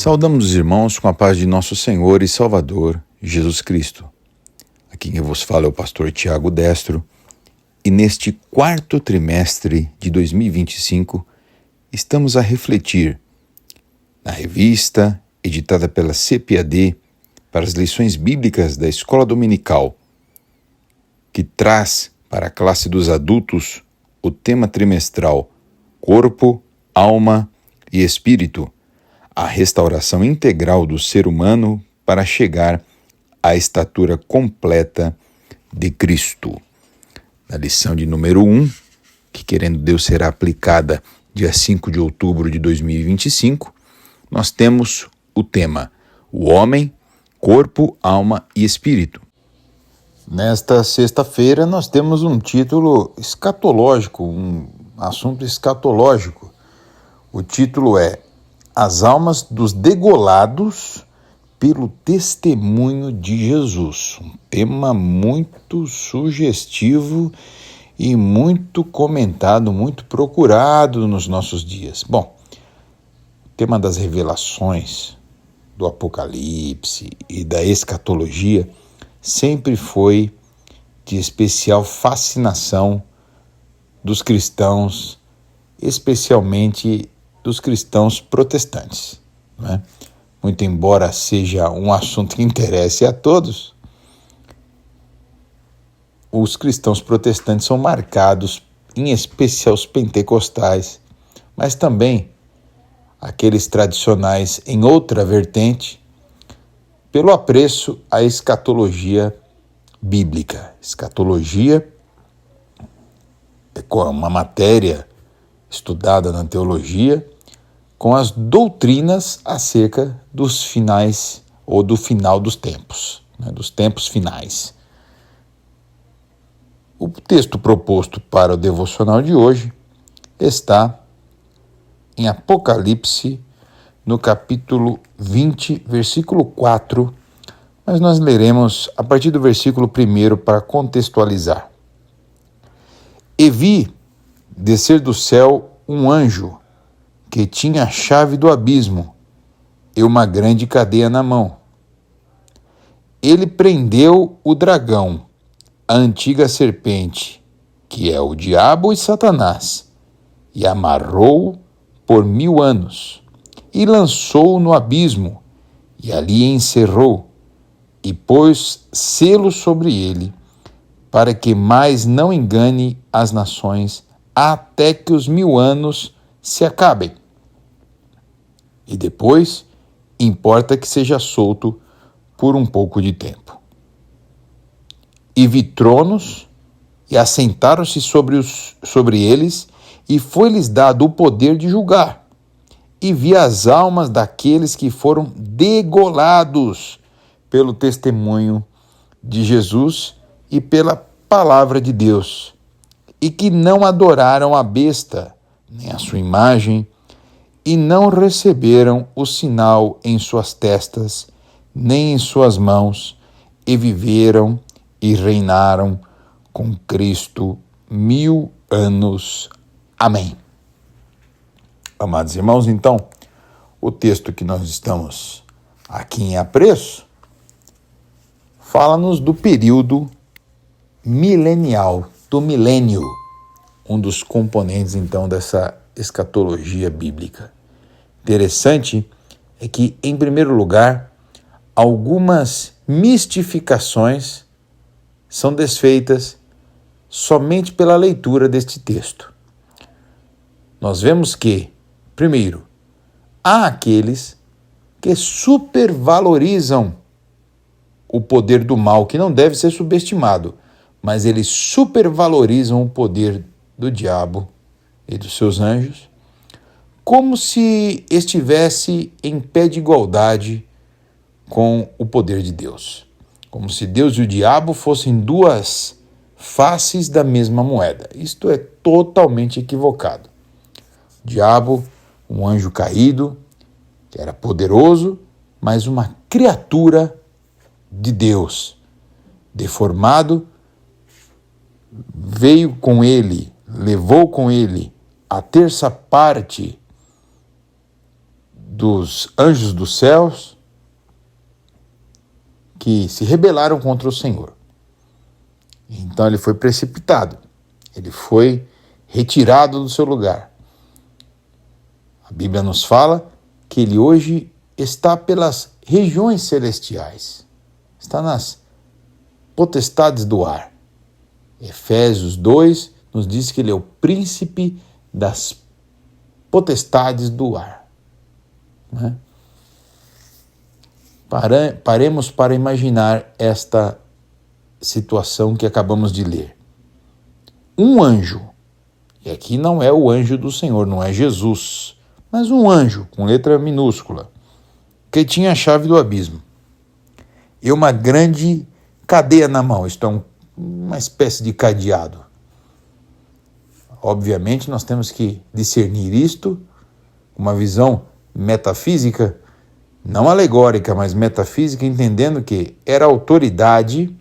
Saudamos os irmãos com a paz de nosso Senhor e Salvador, Jesus Cristo. Aqui quem vos fala é o pastor Tiago Destro, e neste quarto trimestre de 2025, estamos a refletir na revista editada pela CPAD para as lições bíblicas da Escola Dominical, que traz para a classe dos adultos o tema trimestral Corpo, Alma e Espírito, a restauração integral do ser humano para chegar à estatura completa de Cristo. Na lição de número 1, que querendo Deus será aplicada dia 5 de outubro de 2025, nós temos o tema o homem, corpo, alma e espírito. Nesta sexta-feira nós temos um título escatológico, um assunto escatológico. O título é As almas dos degolados pelo testemunho de Jesus. Um tema muito sugestivo e muito comentado, muito procurado nos nossos dias. Bom, o tema das revelações, do Apocalipse e da escatologia sempre foi de especial fascinação dos cristãos, especialmente dos cristãos protestantes, não é? Muito embora seja um assunto que interesse a todos, os cristãos protestantes são marcados, em especial os pentecostais, mas também aqueles tradicionais em outra vertente, pelo apreço à escatologia bíblica. Escatologia é uma matéria estudada na teologia com as doutrinas acerca dos finais ou do final dos tempos, dos tempos finais. O texto proposto para o devocional de hoje está em Apocalipse, no capítulo 20, versículo 4, mas nós leremos a partir do versículo 1 para contextualizar. E vi descer do céu um anjo que tinha a chave do abismo e uma grande cadeia na mão. Ele prendeu o dragão, a antiga serpente, que é o diabo e Satanás, e amarrou-o por 1000 anos, e lançou-o no abismo, e ali encerrou, e pôs selo sobre ele, para que mais não engane as nações, até que os 1000 anos se acabem. E depois, importa que seja solto por um pouco de tempo. E vi tronos, e assentaram-se sobre eles, e foi-lhes dado o poder de julgar. E vi as almas daqueles que foram degolados pelo testemunho de Jesus e pela palavra de Deus, e que não adoraram a besta, nem a sua imagem, e não receberam o sinal em suas testas, nem em suas mãos, e viveram e reinaram com Cristo 1000 anos. Amém. Amados irmãos, então, o texto que nós estamos aqui em apreço fala-nos do período milenial, do milênio, um dos componentes, então, dessa escatologia bíblica. Interessante é que, em primeiro lugar, algumas mistificações são desfeitas somente pela leitura deste texto. Nós vemos que, primeiro, há aqueles que supervalorizam o poder do mal, que não deve ser subestimado, mas eles supervalorizam o poder do diabo e dos seus anjos, como se estivesse em pé de igualdade com o poder de Deus. Como se Deus e o diabo fossem duas faces da mesma moeda. Isto é totalmente equivocado. O diabo, um anjo caído, que era poderoso, mas uma criatura de Deus, deformado, veio com ele, levou com ele a terça parte dos anjos dos céus que se rebelaram contra o Senhor. Então ele foi precipitado, ele foi retirado do seu lugar. A Bíblia nos fala que ele hoje está pelas regiões celestiais, está nas potestades do ar. Efésios 2 nos diz que ele é o príncipe das potestades do ar. Né? Paremos para imaginar esta situação que acabamos de ler. Um anjo, e aqui não é o anjo do Senhor, não é Jesus, mas um anjo com letra minúscula, que tinha a chave do abismo e uma grande cadeia na mão, isto é uma espécie de cadeado. Obviamente nós temos que discernir isto, uma visão metafísica, não alegórica, mas metafísica, entendendo que era a autoridade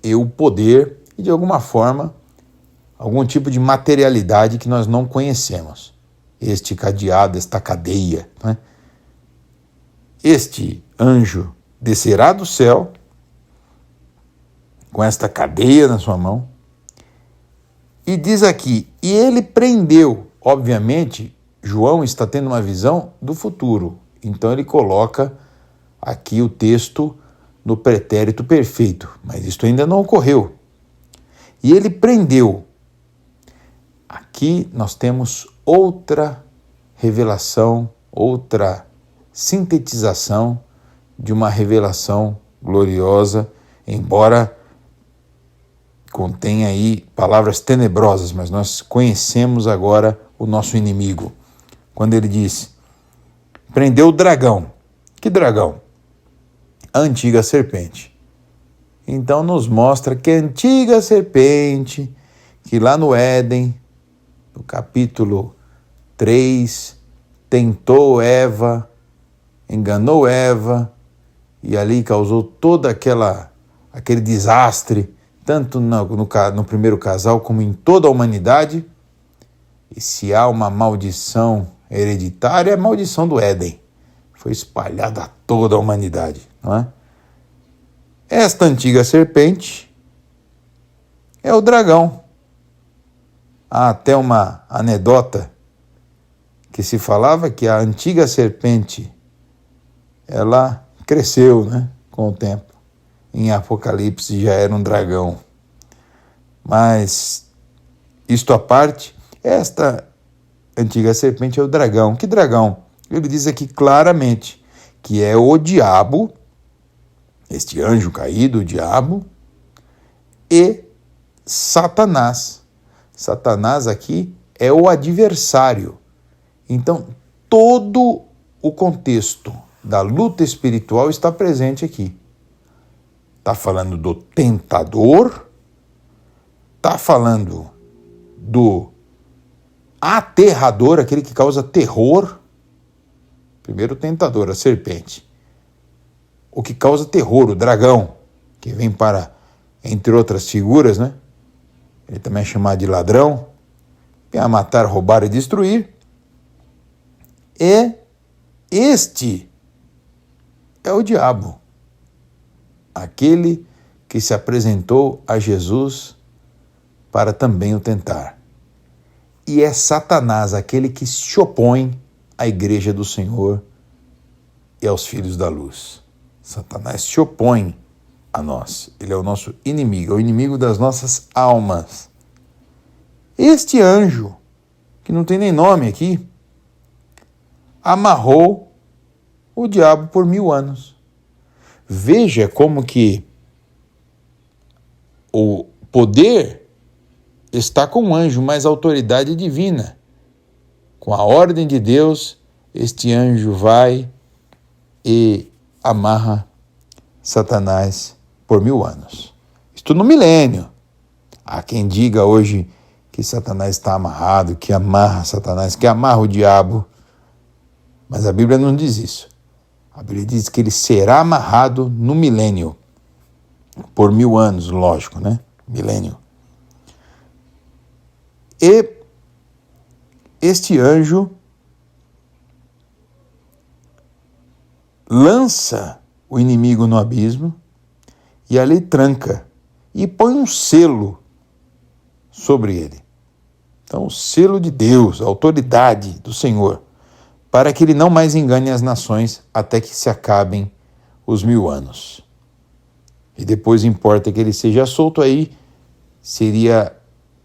e o poder e, de alguma forma, algum tipo de materialidade que nós não conhecemos. Este cadeado, esta cadeia. Né? Este anjo descerá do céu com esta cadeia na sua mão e diz aqui, e ele prendeu, obviamente, João está tendo uma visão do futuro, então ele coloca aqui o texto no pretérito perfeito, mas isto ainda não ocorreu. E ele prendeu. Aqui nós temos outra revelação, outra sintetização de uma revelação gloriosa, embora contenha aí palavras tenebrosas, mas nós conhecemos agora o nosso inimigo. Quando ele diz, prendeu o dragão. Que dragão? A antiga serpente. Então nos mostra que a antiga serpente, que lá no Éden, no capítulo 3, tentou Eva, enganou Eva, e ali causou todo aquele desastre, tanto no primeiro casal como em toda a humanidade. E se há uma maldição hereditária, é a maldição do Éden. Foi espalhada a toda a humanidade, não é? Esta antiga serpente é o dragão. Há até uma anedota que se falava que a antiga serpente, ela cresceu, né, com o tempo. Em Apocalipse já era um dragão. Mas, isto à parte, esta antiga serpente é o dragão. Que dragão? Ele diz aqui claramente que é o diabo, este anjo caído, o diabo, e Satanás. Satanás aqui é o adversário. Então, todo o contexto da luta espiritual está presente aqui. Está falando do tentador, está falando do aterrador, aquele que causa terror. Primeiro o tentador, a serpente. O que causa terror, o dragão, que vem para, entre outras figuras, né? Ele também é chamado de ladrão, vem a matar, roubar e destruir. E este é o diabo, aquele que se apresentou a Jesus para também o tentar. E é Satanás, aquele que se opõe à igreja do Senhor e aos filhos da luz. Satanás se opõe a nós. Ele é o nosso inimigo, é o inimigo das nossas almas. Este anjo, que não tem nem nome aqui, amarrou o diabo por 1000 anos. Veja como que o poder está com o anjo, mas a autoridade é divina. Com a ordem de Deus, este anjo vai e amarra Satanás por 1000 anos. Isto no milênio. Há quem diga hoje que Satanás está amarrado, que amarra Satanás, que amarra o diabo. Mas a Bíblia não diz isso. A Bíblia diz que ele será amarrado no milênio. Por 1000 anos, lógico, né? Milênio. E este anjo lança o inimigo no abismo e ali tranca e põe um selo sobre ele. Então, o selo de Deus, a autoridade do Senhor, para que ele não mais engane as nações até que se acabem os 1000 anos. E depois importa que ele seja solto. Aí seria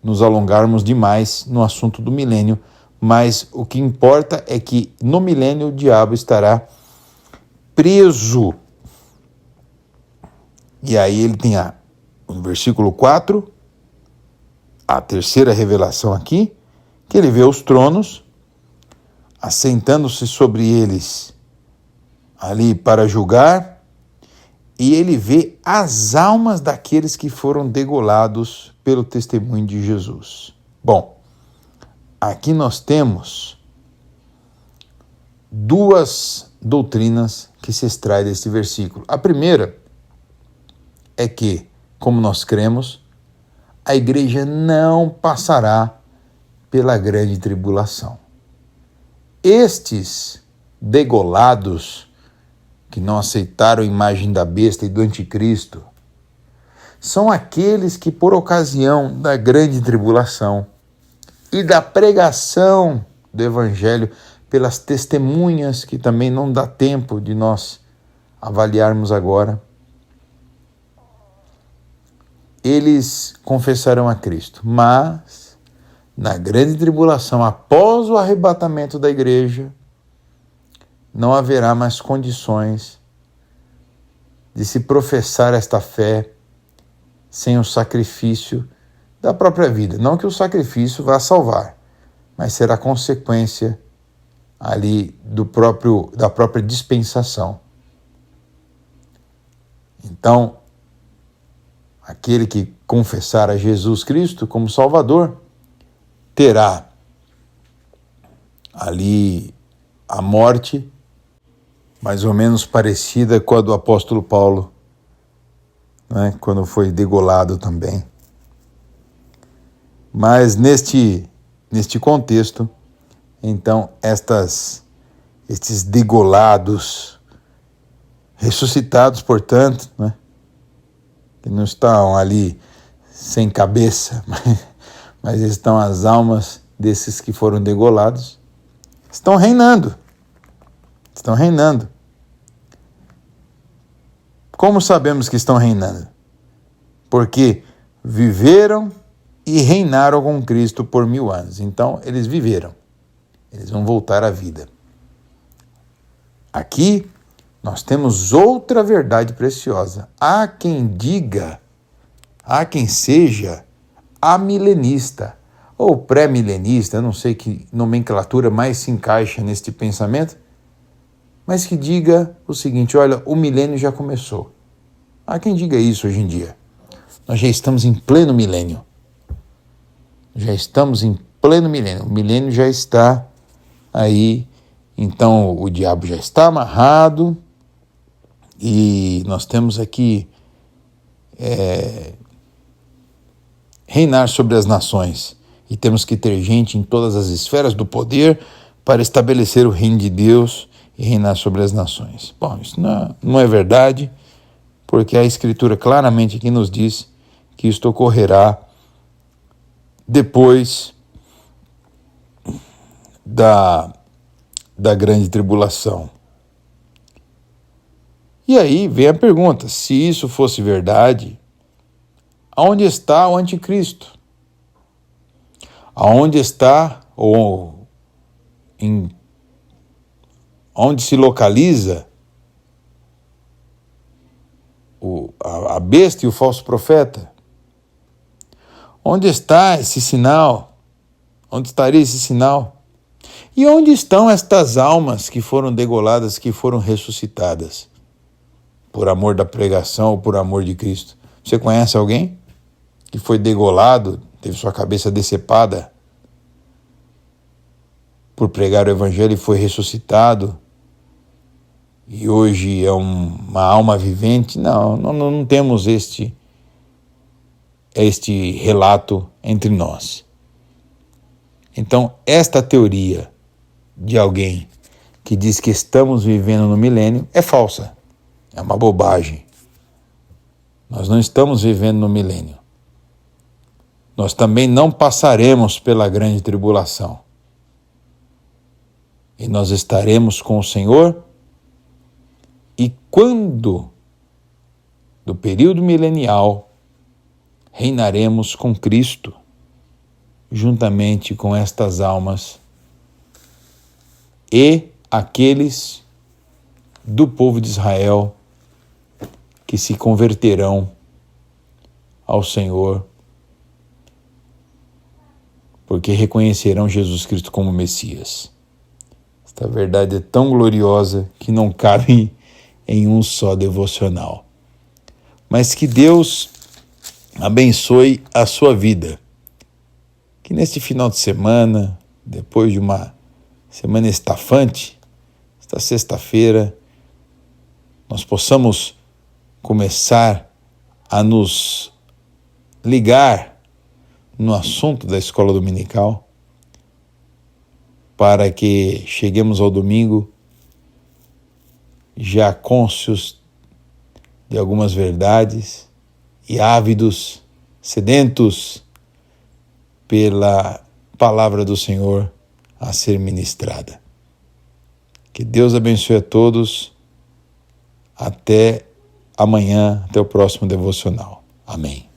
nos alongarmos demais no assunto do milênio, mas o que importa é que no milênio o diabo estará preso. E aí ele tem no versículo 4, a terceira revelação aqui, que ele vê os tronos, assentando-se sobre eles ali para julgar, e ele vê as almas daqueles que foram degolados pelo testemunho de Jesus. Bom, aqui nós temos duas doutrinas que se extraem deste versículo. A primeira é que, como nós cremos, a igreja não passará pela grande tribulação. Estes degolados que não aceitaram a imagem da besta e do anticristo são aqueles que, por ocasião da grande tribulação e da pregação do evangelho pelas testemunhas, que também não dá tempo de nós avaliarmos agora, eles confessarão a Cristo. Mas, na grande tribulação, após o arrebatamento da igreja, não haverá mais condições de se professar esta fé sem o sacrifício da própria vida. Não que o sacrifício vá salvar, mas será consequência ali da própria dispensação. Então, aquele que confessar a Jesus Cristo como Salvador terá ali a morte mais ou menos parecida com a do apóstolo Paulo, né, quando foi degolado também. Mas neste contexto, então, estes degolados, ressuscitados, portanto, né, que não estão ali sem cabeça, mas estão as almas desses que foram degolados, estão reinando. Estão reinando. Como sabemos que estão reinando? Porque viveram e reinaram com Cristo por 1000 anos. Então, eles viveram. Eles vão voltar à vida. Aqui, nós temos outra verdade preciosa. Há quem diga, há quem seja amilenista ou pré-milenista, eu não sei que nomenclatura mais se encaixa neste pensamento, mas que diga o seguinte: olha, o milênio já começou. Há quem diga isso hoje em dia. Nós já estamos em pleno milênio. Já estamos em pleno milênio. O milênio já está aí. Então o diabo já está amarrado e nós temos aqui reinar sobre as nações. E temos que ter gente em todas as esferas do poder para estabelecer o reino de Deus e reinar sobre as nações. Bom, isso não é verdade, porque a Escritura claramente aqui nos diz que isto ocorrerá depois da grande tribulação. E aí vem a pergunta: se isso fosse verdade, aonde está o anticristo? Aonde está, onde se localiza a besta e o falso profeta? Onde está esse sinal? Onde estaria esse sinal? E onde estão estas almas que foram degoladas, que foram ressuscitadas? Por amor da pregação ou por amor de Cristo? Você conhece alguém que foi degolado, teve sua cabeça decepada por pregar o evangelho e foi ressuscitado e hoje é uma alma vivente? Não temos este relato entre nós. Então, esta teoria de alguém que diz que estamos vivendo no milênio é falsa. É uma bobagem. Nós não estamos vivendo no milênio. Nós também não passaremos pela grande tribulação. E nós estaremos com o Senhor. E quando do período milenial, reinaremos com Cristo, juntamente com estas almas e aqueles do povo de Israel que se converterão ao Senhor, porque reconhecerão Jesus Cristo como Messias. Esta verdade é tão gloriosa que não cabe em um só devocional. Mas que Deus abençoe a sua vida. Que neste final de semana, depois de uma semana estafante, esta sexta-feira, nós possamos começar a nos ligar no assunto da escola dominical, para que cheguemos ao domingo já cônscios de algumas verdades e ávidos, sedentos pela palavra do Senhor a ser ministrada. Que Deus abençoe a todos. Até amanhã, até o próximo devocional. Amém.